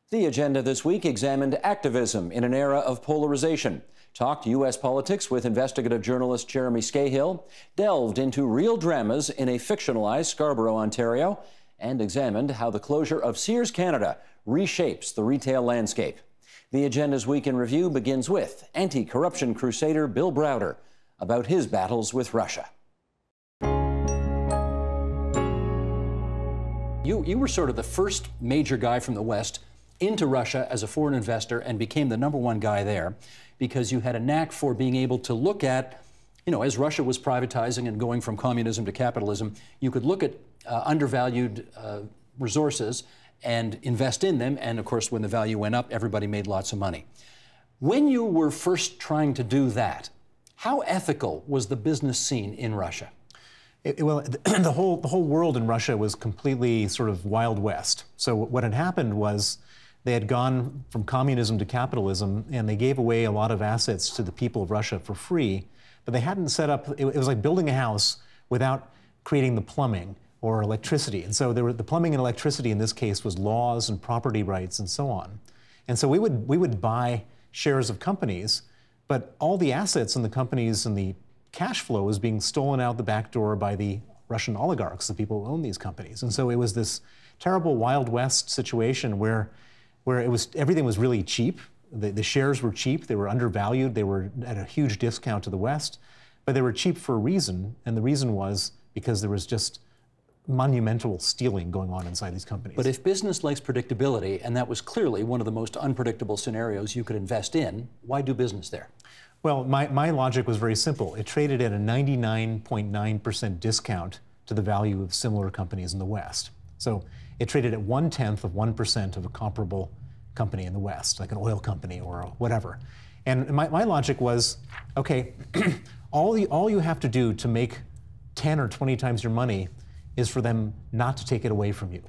The agenda this week examined activism in an era of polarization, talked U.S. politics with investigative journalist Jeremy Scahill, delved into real dramas in a fictionalized Scarborough, Ontario, and examined how the closure of Sears Canada reshapes the retail landscape. The agenda's Week in Review begins with anti-corruption crusader Bill Browder about his battles with Russia. You were sort of the first major guy from the West into Russia as a foreign investor and became the #1 guy there because you had a knack for being able to look at, as Russia was privatizing and going from communism to capitalism, you could look at undervalued resources and invest in them. And of course, when the value went up, everybody made lots of money. When you were first trying to do that, how ethical was the business scene in Russia? Well, the whole world in Russia was completely sort of Wild West. So what had happened was they had gone from communism to capitalism, and they gave away a lot of assets to the people of Russia for free, but they hadn't set up, it was like building a house without creating the plumbing or electricity. And so the plumbing and electricity in this case was laws and property rights and so on. And so we would buy shares of companies, but all the assets in the companies and the cash flow was being stolen out the back door by the Russian oligarchs, the people who own these companies. And so it was this terrible Wild West situation where everything was really cheap. The shares were cheap, they were undervalued, they were at a huge discount to the West, but they were cheap for a reason, and the reason was because there was just monumental stealing going on inside these companies. But if business likes predictability, and that was clearly one of the most unpredictable scenarios you could invest in, why do business there? Well, my logic was very simple. It traded at a 99.9% discount to the value of similar companies in the West. So it traded at 1/10% of a comparable company in the West, like an oil company or whatever. And my logic was, okay, all you have to do to make 10 or 20 times your money is for them not to take it away from you.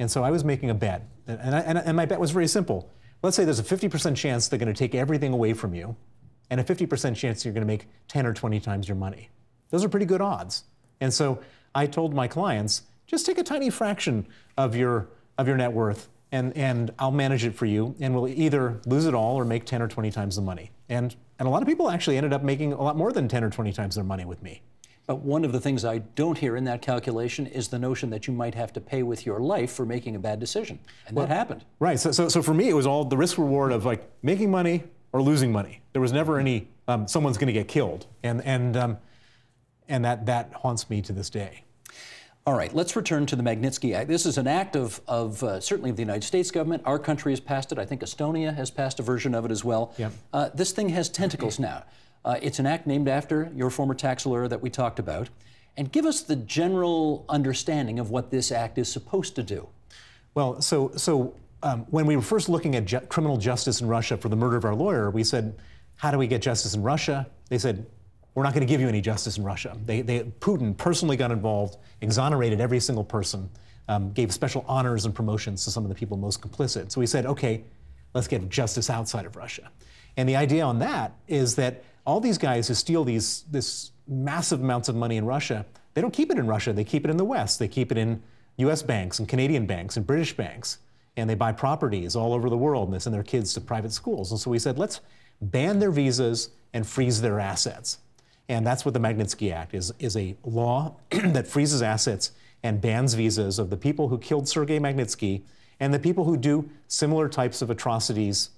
And so I was making a bet, and my bet was very simple. Let's say there's a 50% chance they're going to take everything away from you, and a 50% chance you're going to make 10 or 20 times your money. Those are pretty good odds. And so I told my clients, just take a tiny fraction of your net worth, and I'll manage it for you, and we'll either lose it all or make 10 or 20 times the money. And a lot of people actually ended up making a lot more than 10 or 20 times their money with me. But one of the things I don't hear in that calculation is the notion that you might have to pay with your life for making a bad decision. And that happened. Right. So for me, it was all the risk reward of like making money or losing money. There was never any someone's going to get killed, and that haunts me to this day. All right, let's return to the Magnitsky Act. This is an act of certainly of the United States government. Our country has passed it. I think Estonia has passed a version of it as well. Yeah. This thing has tentacles now. It's an act named after your former tax lawyer that we talked about. And give us the general understanding of what this act is supposed to do. Well, when we were first looking at criminal justice in Russia for the murder of our lawyer, we said, how do we get justice in Russia? They said, we're not going to give you any justice in Russia. Putin personally got involved, exonerated every single person, gave special honors and promotions to some of the people most complicit. So we said, okay, let's get justice outside of Russia. And the idea on that is that all these guys who steal this massive amounts of money in Russia, they don't keep it in Russia, they keep it in the West. They keep it in US banks and Canadian banks and British banks. And they buy properties all over the world, and they send their kids to private schools. And so we said, let's ban their visas and freeze their assets. And that's what the Magnitsky Act is a law that freezes assets and bans visas of the people who killed Sergei Magnitsky and the people who do similar types of atrocities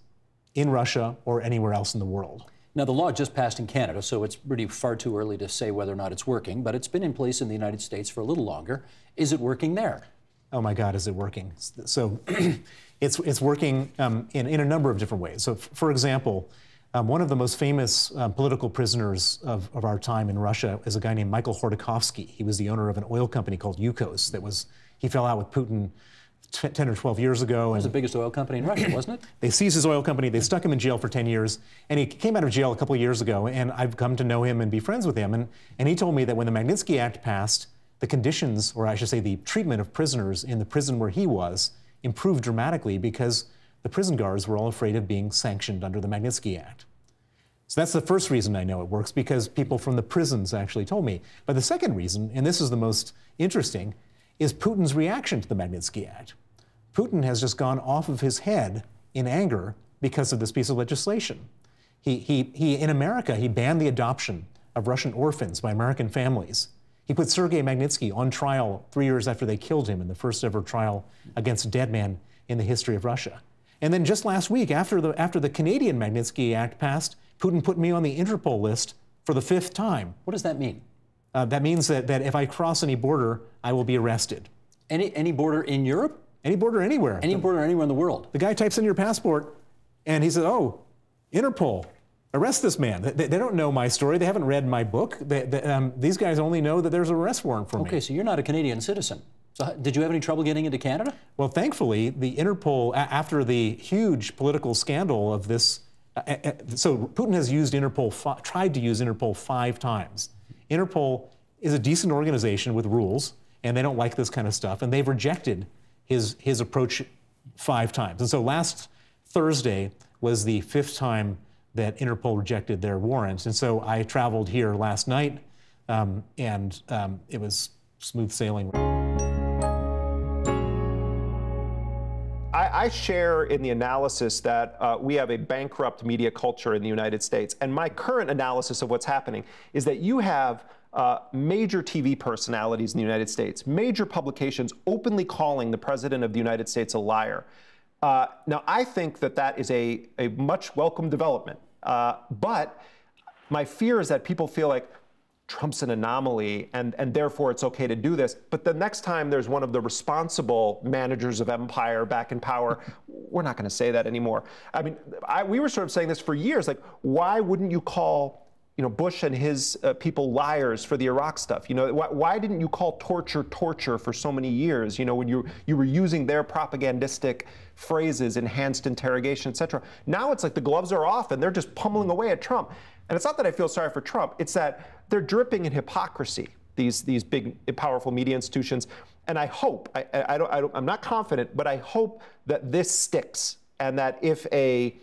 in Russia or anywhere else in the world. Now, the law just passed in Canada, so it's really far too early to say whether or not it's working, but it's been in place in the United States for a little longer. Is it working there? Oh my God, is it working? So it's working in a number of different ways. So for example, one of the most famous political prisoners of our time in Russia is a guy named Michael Khodorkovsky. He was the owner of an oil company called Yukos he fell out with Putin 10 or 12 years ago. It was the biggest oil company in Russia, wasn't it? They seized his oil company, they stuck him in jail for 10 years, and he came out of jail a couple of years ago, and I've come to know him and be friends with him, and he told me that when the Magnitsky Act passed, the conditions, or I should say the treatment of prisoners in the prison where he was, improved dramatically because the prison guards were all afraid of being sanctioned under the Magnitsky Act. So that's the first reason I know it works, because people from the prisons actually told me. But the second reason, and this is the most interesting, is Putin's reaction to the Magnitsky Act. Putin has just gone off of his head in anger because of this piece of legislation. In America, he banned the adoption of Russian orphans by American families. He put Sergei Magnitsky on trial 3 years after they killed him in the first ever trial against a dead man in the history of Russia. And then just last week, after the Canadian Magnitsky Act passed, Putin put me on the Interpol list for the 5th time. What does that mean? That means that if I cross any border, I will be arrested. Any border in Europe? Any border anywhere. Any border anywhere in the world. The guy types in your passport, and he says, "Oh, Interpol, arrest this man." They don't know my story. They haven't read my book. These guys only know that there's an arrest warrant for me. Okay, so you're not a Canadian citizen. So did you have any trouble getting into Canada? Well, thankfully, the Interpol, after the huge political scandal of this, so Putin has used Interpol, tried to use Interpol 5 times. Interpol is a decent organization with rules, and they don't like this kind of stuff, and they've rejected his approach 5 times. And so last Thursday was the 5th time that Interpol rejected their warrant. And so I traveled here last night, and it was smooth sailing. I share in the analysis that we have a bankrupt media culture in the United States. And my current analysis of what's happening is that you have major TV personalities in the United States, major publications openly calling the President of the United States a liar. Now, I think that that is a much welcome development. But my fear is that people feel like Trump's an anomaly, and therefore it's okay to do this. But the next time there's one of the responsible managers of empire back in power, we're not going to say that anymore. I mean, we were sort of saying this for years, like, why wouldn't you call Bush and his people liars for the Iraq stuff? Why didn't you call torture for so many years? When you were using their propagandistic phrases, enhanced interrogation, et cetera. Now it's like the gloves are off and they're just pummeling away at Trump. And it's not that I feel sorry for Trump, it's that they're dripping in hypocrisy, these big, powerful media institutions. And I hope, I'm not confident, but I hope that this sticks, and that if a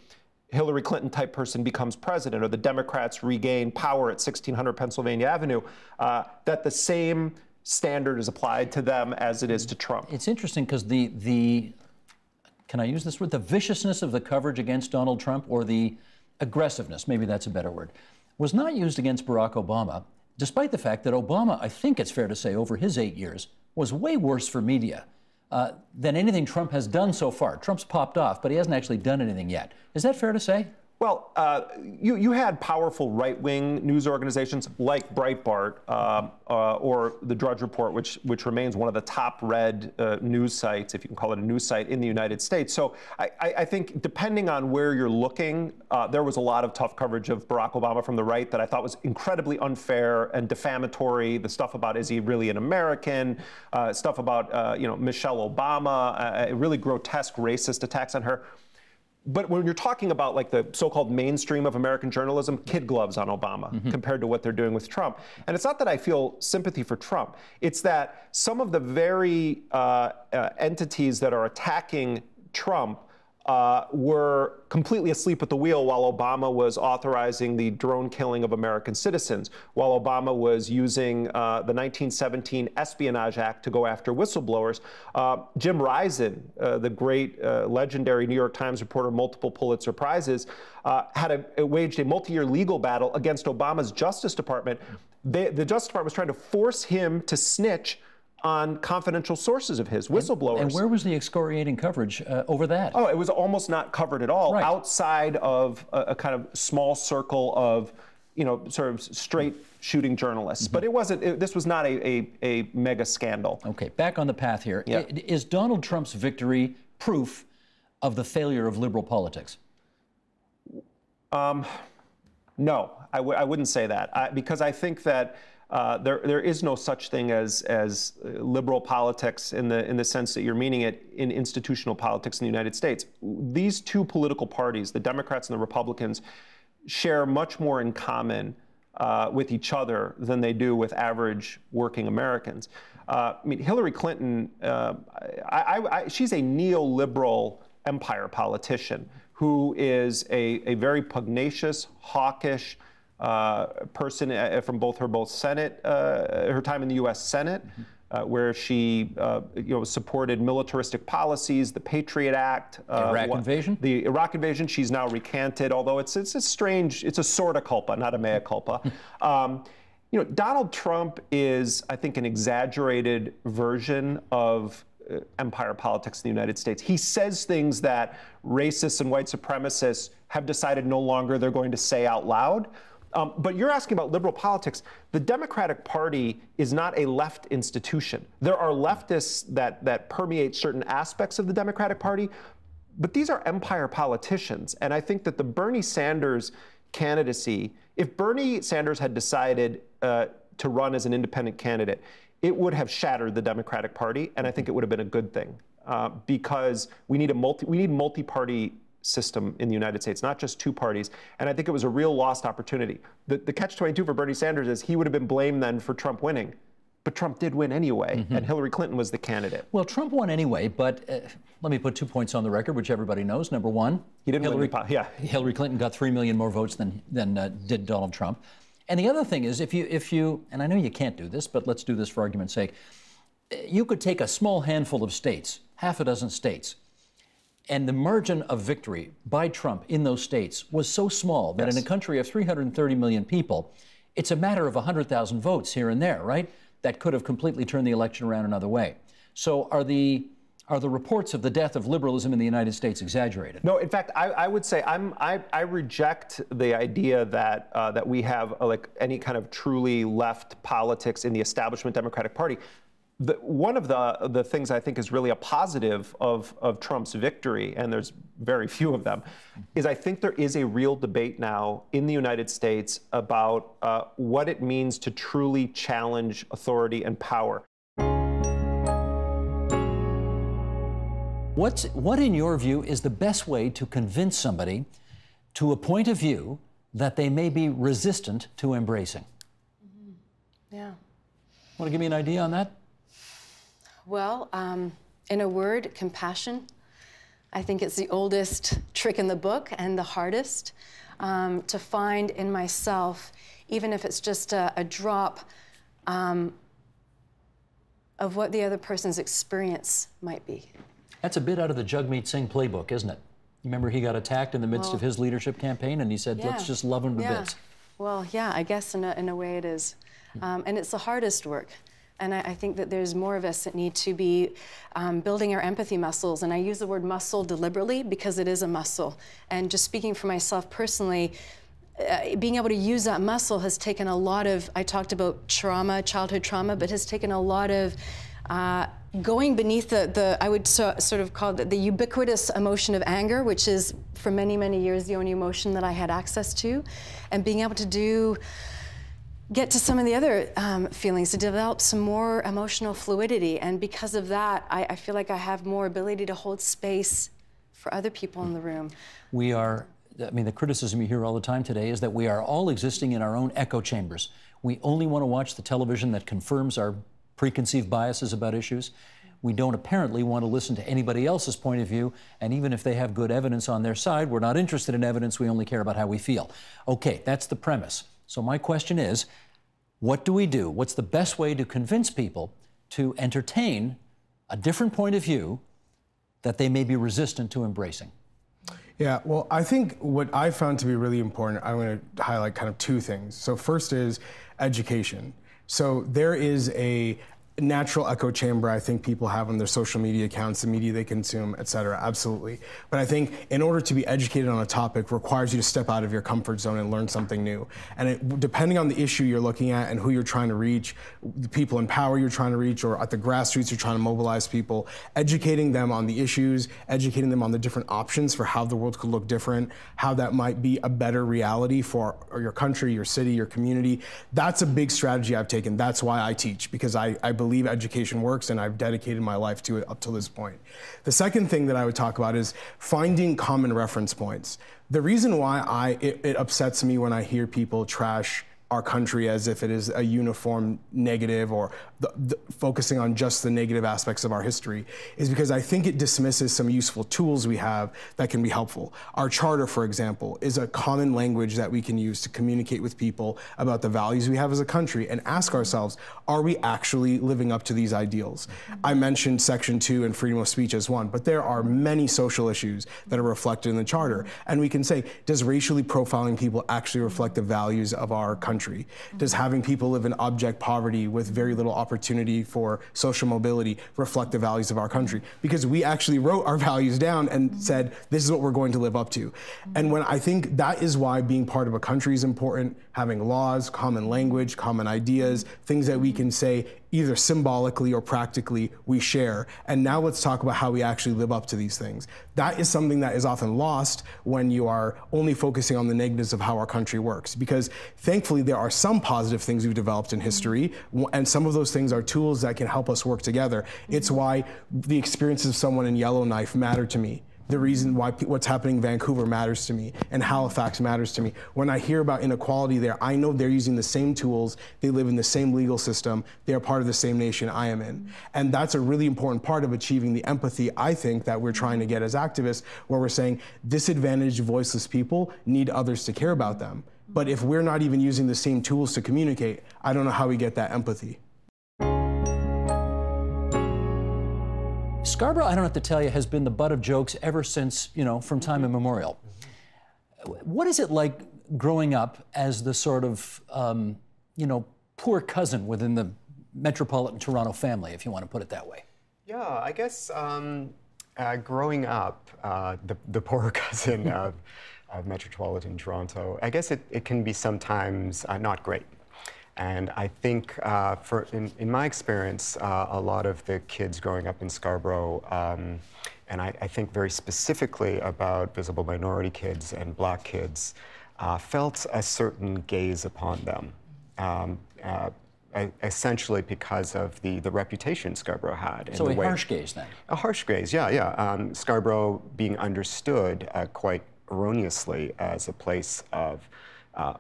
Hillary Clinton type person becomes president, or the Democrats regain power at 1600 Pennsylvania Avenue, that the same standard is applied to them as it is to Trump. It's interesting because can I use this word, the viciousness of the coverage against Donald Trump, or the aggressiveness, maybe that's a better word, was not used against Barack Obama, despite the fact that Obama, I think it's fair to say, over his 8 years, was way worse for media than anything Trump has done so far. Trump's popped off, but he hasn't actually done anything yet. Is that fair to say? Well, you had powerful right-wing news organizations like Breitbart or the Drudge Report, which remains one of the top-read news sites, if you can call it a news site, in the United States. So I think depending on where you're looking, there was a lot of tough coverage of Barack Obama from the right that I thought was incredibly unfair and defamatory. The stuff about, is he really an American? Stuff about Michelle Obama, really grotesque racist attacks on her. But when you're talking about like the so-called mainstream of American journalism, kid gloves on Obama compared to what they're doing with Trump. And it's not that I feel sympathy for Trump. It's that some of the very entities that are attacking Trump were completely asleep at the wheel while Obama was authorizing the drone killing of American citizens, while Obama was using the 1917 Espionage Act to go after whistleblowers. Jim Risen, the great legendary New York Times reporter, multiple Pulitzer Prizes, waged a multi-year legal battle against Obama's Justice Department. The Justice Department was trying to force him to snitch on confidential sources of his, whistleblowers. And where was the excoriating coverage over that? Oh, it was almost not covered at all, outside of a kind of small circle of, sort of straight shooting journalists. But it wasn't, this was not a mega scandal. Okay, back on the path here. Yeah. Is Donald Trump's victory proof of the failure of liberal politics? No, I wouldn't say that, because I think that there is no such thing as liberal politics in the sense that you're meaning it in institutional politics in the United States. These two political parties, the Democrats and the Republicans, share much more in common with each other than they do with average working Americans. I mean, Hillary Clinton, she's a neoliberal empire politician who is a very pugnacious, hawkish person from both her Senate, her time in the U.S. Senate, where she supported militaristic policies, the Patriot Act, Iraq invasion. The Iraq invasion. She's now recanted, although it's a strange, it's a sorta culpa, not a mea culpa. Donald Trump is, I think, an exaggerated version of empire politics in the United States. He says things that racists and white supremacists have decided no longer they're going to say out loud. But you're asking about liberal politics. The Democratic Party is not a left institution. There are leftists that permeate certain aspects of the Democratic Party, but these are empire politicians. And I think that the Bernie Sanders candidacy, if Bernie Sanders had decided to run as an independent candidate, it would have shattered the Democratic Party, and I think it would have been a good thing because we need multi-party system in the United States, not just two parties. And I think it was a real lost opportunity. The catch-22 for Bernie Sanders is he would have been blamed then for Trump winning. But Trump did win anyway, and Hillary Clinton was the candidate. Well, Trump won anyway, but let me put 2 points on the record, which everybody knows. Number one, he didn't Hillary Clinton got 3 million more votes than did Donald Trump. And the other thing is, if you, and I know you can't do this, but let's do this for argument's sake, you could take a small handful of states, half a dozen states, and the margin of victory by Trump in those states was so small that in a country of 330 million people, it's a matter of 100,000 votes here and there, right? That could have completely turned the election around another way. So are the reports of the death of liberalism in the United States exaggerated? No, in fact, I would say I reject the idea that we have like any kind of truly left politics in the establishment Democratic Party. One of the things I think is really a positive of Trump's victory, and there's very few of them, is I think there is a real debate now in the United States about what it means to truly challenge authority and power. What, in your view, is the best way to convince somebody to a point of view that they may be resistant to embracing? Yeah. Want to give me an idea on that? Well, in a word, compassion. I think it's the oldest trick in the book and the hardest to find in myself, even if it's just a drop of what the other person's experience might be. That's a bit out of the Jagmeet Singh playbook, isn't it? Remember, he got attacked in the midst of his leadership campaign, and he said, let's just love him to bits. Well, yeah, I guess in a way it is. And it's the hardest work. And I think that there's more of us that need to be building our empathy muscles. And I use the word muscle deliberately because it is a muscle. And just speaking for myself personally, being able to use that muscle has taken a lot of, I talked about trauma, childhood trauma, but has taken a lot of going beneath I would sort of call it the ubiquitous emotion of anger, which is for many, many years the only emotion that I had access to. And being able to get to some of the other feelings, to develop some more emotional fluidity. And because of that, I feel like I have more ability to hold space for other people in the room. We are, I mean, the criticism you hear all the time today is that we are all existing in our own echo chambers. We only want to watch the television that confirms our preconceived biases about issues. We don't apparently want to listen to anybody else's point of view, and even if they have good evidence on their side, we're not interested in evidence, we only care about how we feel. Okay, that's the premise. So my question is, what do we do? What's the best way to convince people to entertain a different point of view that they may be resistant to embracing? Yeah, well, I think what I found to be really important, I'm going to highlight kind of two things. So first is education. So there is a natural echo chamber I think people have on their social media accounts, the media they consume, et cetera, absolutely. But I think in order to be educated on a topic requires you to step out of your comfort zone and learn something new. And depending on the issue you're looking at and who you're trying to reach, the people in power you're trying to reach, or at the grassroots you're trying to mobilize people, educating them on the issues, educating them on the different options for how the world could look different, how that might be a better reality for your country, your city, your community. That's a big strategy I've taken. That's why I teach, because I believe education works, and I've dedicated my life to it up to this point. The second thing that I would talk about is finding common reference points. The reason why it upsets me when I hear people trash our country as if it is a uniform negative, or focusing on just the negative aspects of our history, is because I think it dismisses some useful tools we have that can be helpful. Our charter, for example, is a common language that we can use to communicate with people about the values we have as a country and ask ourselves, are we actually living up to these ideals? I mentioned Section 2 and freedom of speech as one, but there are many social issues that are reflected in the charter. And we can say, does racially profiling people actually reflect the values of our country? Does having people live in abject poverty with very little opportunity for social mobility reflect the values of our country? Because we actually wrote our values down and said, this is what we're going to live up to. And when I think that is why being part of a country is important, having laws, common language, common ideas, things that we can say either symbolically or practically we share. And now let's talk about how we actually live up to these things. That is something that is often lost when you are only focusing on the negatives of how our country works. Because thankfully there are some positive things we've developed in history, and some of those things are tools that can help us work together. It's why the experiences of someone in Yellowknife matter to me. The reason why what's happening in Vancouver matters to me, and Halifax matters to me. When I hear about inequality there, I know they're using the same tools, they live in the same legal system, they're part of the same nation I am in. And that's a really important part of achieving the empathy, I think, that we're trying to get as activists, where we're saying disadvantaged, voiceless people need others to care about them. But if we're not even using the same tools to communicate, I don't know how we get that empathy. Scarborough, I don't have to tell you, has been the butt of jokes ever since, from time immemorial. What is it like growing up as the sort of, poor cousin within the metropolitan Toronto family, if you want to put it that way? Yeah, I guess growing up, the poor cousin of metropolitan Toronto, I guess it can be sometimes not great. And I think, in my experience, a lot of the kids growing up in Scarborough, and I think very specifically about visible minority kids and black kids, felt a certain gaze upon them, essentially because of the reputation Scarborough had. So a harsh gaze, then? A harsh gaze, yeah. Scarborough being understood quite erroneously as a place of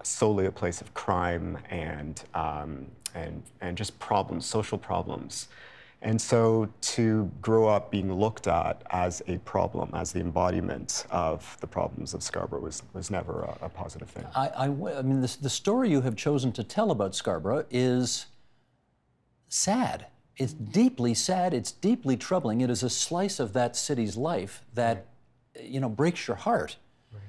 solely a place of crime and just problems, social problems. And so to grow up being looked at as a problem, as the embodiment of the problems of Scarborough was never a positive thing. I mean, the story you have chosen to tell about Scarborough is sad. It's deeply sad, it's deeply troubling. It is a slice of that city's life that, breaks your heart. Right.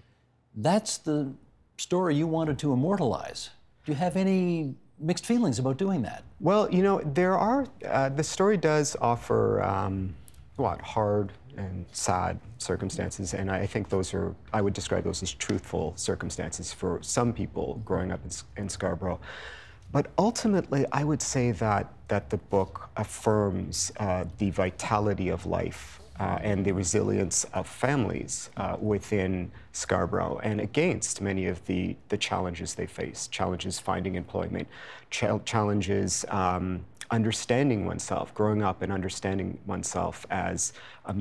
That's the story you wanted to immortalize. Do you have any mixed feelings about doing that? Well, there are, the story does offer, hard and sad circumstances, and I think I would describe those as truthful circumstances for some people growing up in Scarborough. But ultimately, I would say that the book affirms the vitality of life and the resilience of families within Scarborough and against many of the challenges they face, challenges finding employment, challenges understanding oneself, growing up and understanding oneself as a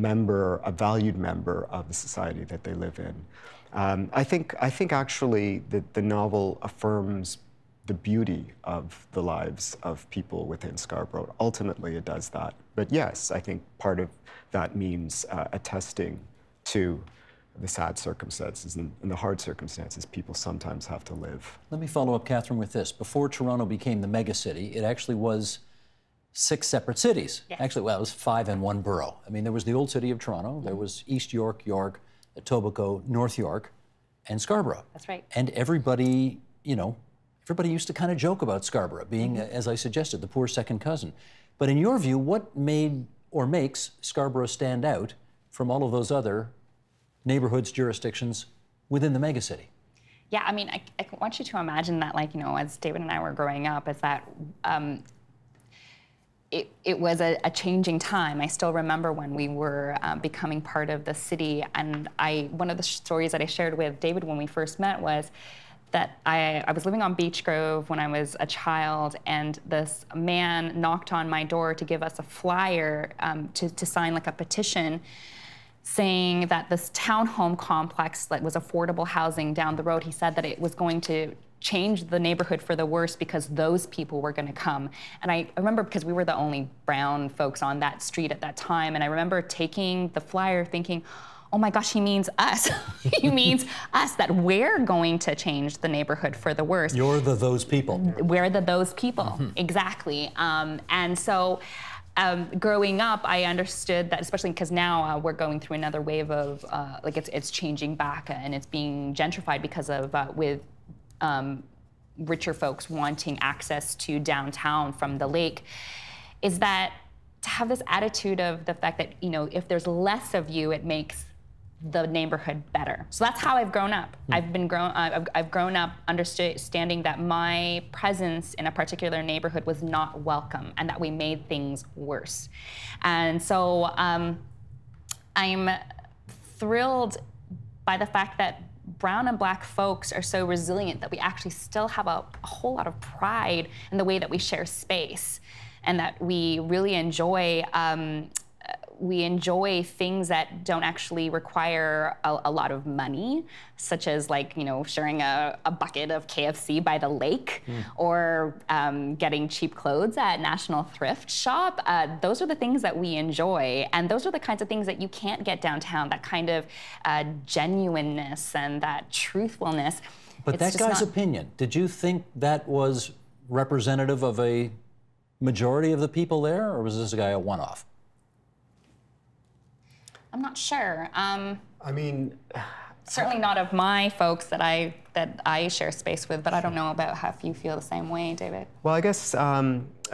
valued member of the society that they live in. I think actually the novel affirms the beauty of the lives of people within Scarborough. Ultimately, it does that. But yes, I think part of that means attesting to the sad circumstances and the hard circumstances people sometimes have to live. Let me follow up, Catherine, with this. Before Toronto became the megacity, it actually was 6 separate cities. Yes. Actually, well, it was 5 and 1 borough. I mean, there was the old city of Toronto, there was East York, York, Etobicoke, North York, and Scarborough. That's right. And everybody, everybody used to kind of joke about Scarborough being, as I suggested, the poor second cousin. But in your view, what made or makes Scarborough stand out from all of those other neighborhoods, jurisdictions within the megacity? Yeah, I mean, I want you to imagine that, as David and I were growing up, is that it was a changing time. I still remember when we were becoming part of the city, and one of the stories that I shared with David when we first met was that I was living on Beach Grove when I was a child, and this man knocked on my door to give us a flyer to sign like a petition. saying that this townhome complex that was affordable housing down the road, he said that it was going to change the neighborhood for the worse because those people were going to come. And I remember, because we were the only brown folks on that street at that time, and I remember taking the flyer thinking, oh my gosh, he means us. He means us, that we're going to change the neighborhood for the worse. You're the those people. We're the those people, exactly. And so growing up, I understood that, especially because now we're going through another wave of, like it's changing back and it's being gentrified because of, with richer folks wanting access to downtown from the lake, is that to have this attitude of the fact that, you know, if there's less of you, it makes the neighborhood better. So that's how I've grown up. I've grown up understanding that my presence in a particular neighborhood was not welcome and that we made things worse. And so I'm thrilled by the fact that brown and black folks are so resilient that we actually still have a whole lot of pride in the way that we share space, and that we really enjoy things that don't actually require a lot of money, such as, like, you know, sharing a bucket of KFC by the lake, or getting cheap clothes at National Thrift Shop. Those are the things that we enjoy, and those are the kinds of things that you can't get downtown, that kind of genuineness and that truthfulness. But that guy's opinion, did you think that was representative of a majority of the people there, or was this guy a one-off? I'm not sure. I mean, certainly not of my folks that I share space with, but I don't know about how you feel the same way, David. Well, I guess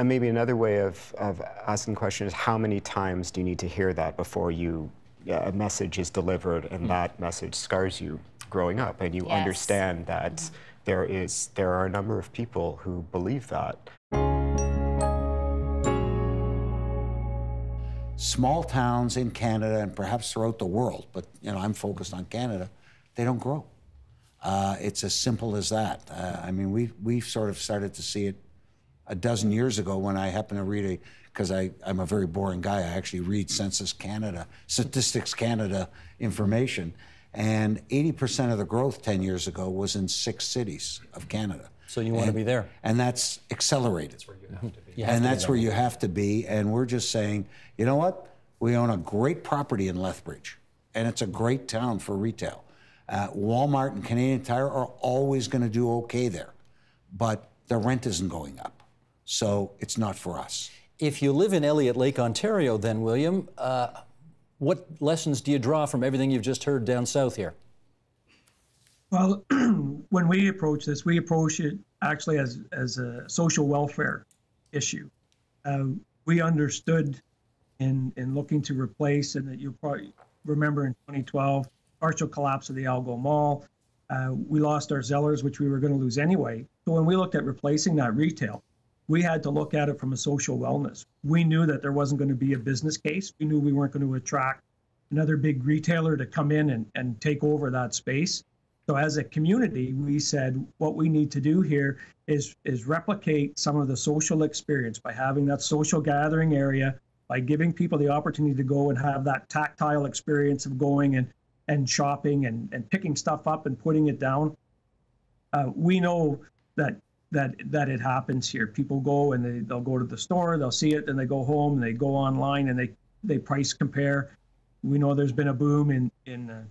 maybe another way of asking the question is, how many times do you need to hear that before a message is delivered and that message scars you growing up, and you understand that there are a number of people who believe that. Small towns in Canada and perhaps throughout the world, but you know, I'm focused on Canada, they don't grow. It's as simple as that. I mean, we've sort of started to see it a dozen years ago when I happened to read because I'm a very boring guy, I actually read Census Canada, Statistics Canada information, and 80% of the growth 10 years ago was in 6 cities of Canada. So you want to be there. And that's accelerated. That's where you have to be. And that's where you have to be. And we're just saying, you know what? We own a great property in Lethbridge, and it's a great town for retail. Walmart and Canadian Tire are always going to do okay there, but the rent isn't going up. So it's not for us. If you live in Elliott Lake, Ontario, then, William, what lessons do you draw from everything you've just heard down south here? Well, when we approach this, we approach it actually as a social welfare issue. We understood in looking to replace, and that you'll probably remember in 2012, partial collapse of the Algo Mall. We lost our Zellers, which we were going to lose anyway. So when we looked at replacing that retail, we had to look at it from a social wellness. We knew that there wasn't going to be a business case. We knew we weren't going to attract another big retailer to come in and take over that space. So as a community, we said what we need to do here is replicate some of the social experience by having that social gathering area, by giving people the opportunity to go and have that tactile experience of going and shopping and picking stuff up and putting it down. We know that it happens here. People go and they'll go to the store, they'll see it, then they go home and they go online and they price compare. We know there's been a boom in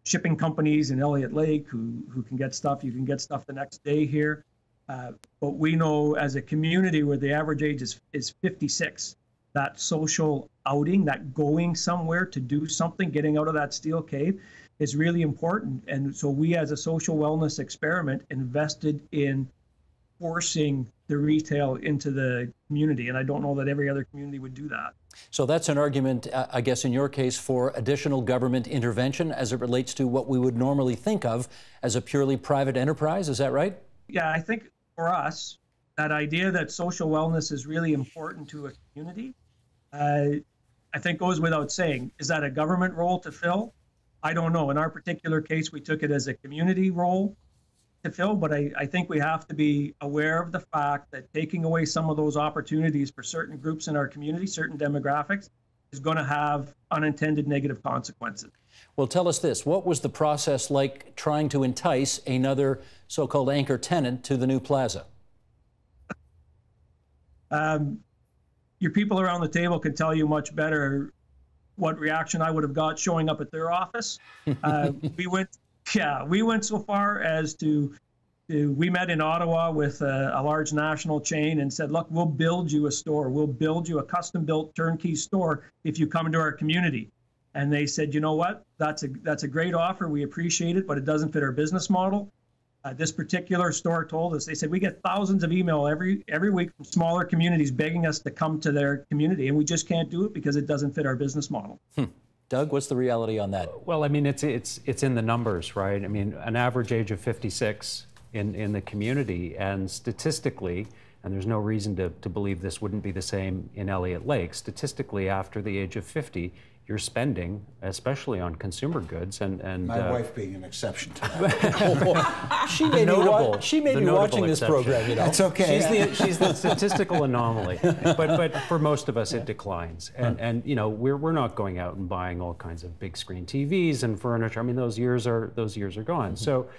shipping companies in Elliott Lake who can get stuff. You can get stuff the next day here. But we know as a community where the average age is 56, that social outing, that going somewhere to do something, getting out of that steel cave is really important. And so we as a social wellness experiment invested in forcing the retail into the community. And I don't know that every other community would do that. So that's an argument, I guess, in your case, for additional government intervention as it relates to what we would normally think of as a purely private enterprise. Is that right? Yeah, I think for us, that idea that social wellness is really important to a community, I think goes without saying. Is that a government role to fill? I don't know. In our particular case, we took it as a community role to fill, but I think we have to be aware of the fact that taking away some of those opportunities for certain groups in our community, certain demographics, is going to have unintended negative consequences. Well, tell us this. What was the process like trying to entice another so-called anchor tenant to the new plaza? Your people around the table can tell you much better what reaction I would have got showing up at their office. We went so far as we met in Ottawa with a large national chain and said, look, we'll build you a store. We'll build you a custom-built turnkey store if you come into our community. And they said, you know what, that's a great offer. We appreciate it, but it doesn't fit our business model. This particular store told us, they said, we get thousands of email every week from smaller communities begging us to come to their community, and we just can't do it because it doesn't fit our business model. Doug, what's the reality on that? Well, I mean, it's in the numbers, right? I mean, an average age of 56 in the community, and statistically, and there's no reason to believe this wouldn't be the same in Elliott Lake, statistically, after the age of 50, you're spending, especially on consumer goods, and my wife being an exception to that. She may be watching this program, you know. It's okay. She's the statistical anomaly. But for most of us, it declines. And you know, we're not going out and buying all kinds of big screen TVs and furniture. I mean, those years are gone. So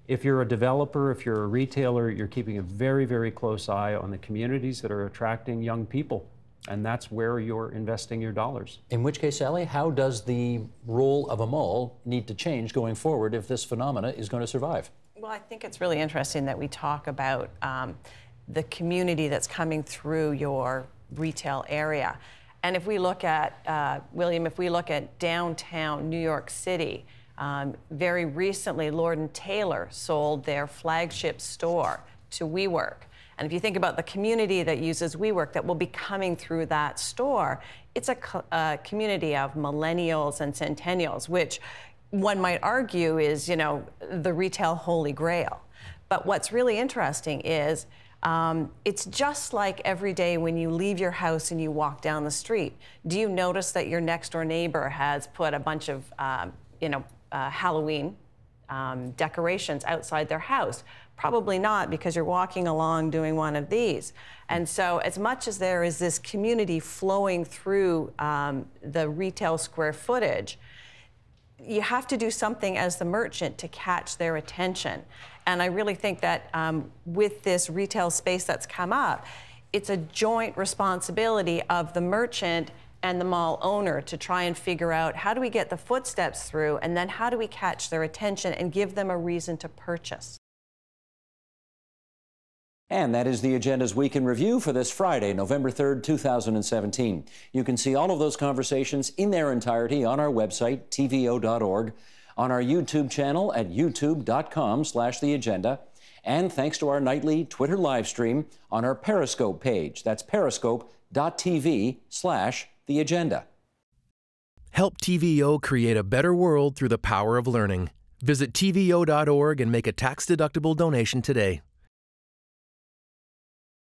if you're a developer, if you're a retailer, you're keeping a very, very close eye on the communities that are attracting young people. And that's where you're investing your dollars. In which case, Sally, how does the role of a mall need to change going forward if this phenomena is going to survive? Well, I think it's really interesting that we talk about the community that's coming through your retail area. And if we look at, William, if we look at downtown New York City, very recently, Lord & Taylor sold their flagship store to WeWork. And if you think about the community that uses WeWork that will be coming through that store, it's a community of millennials and centennials, which one might argue is, you know, the retail holy grail. But what's really interesting is it's just like every day when you leave your house and you walk down the street. Do you notice that your next door neighbor has put a bunch of, Halloween decorations outside their house? Probably not, because you're walking along doing one of these. And so as much as there is this community flowing through the retail square footage, you have to do something as the merchant to catch their attention. And I really think that with this retail space that's come up, it's a joint responsibility of the merchant and the mall owner to try and figure out how do we get the footsteps through, and then how do we catch their attention and give them a reason to purchase. And that is the Agenda's Week in Review for this Friday, November 3rd, 2017. You can see all of those conversations in their entirety on our website, tvo.org, on our YouTube channel at youtube.com/theagenda, and thanks to our nightly Twitter live stream on our Periscope page. That's periscope.tv/theagenda. Help TVO create a better world through the power of learning. Visit tvo.org and make a tax-deductible donation today.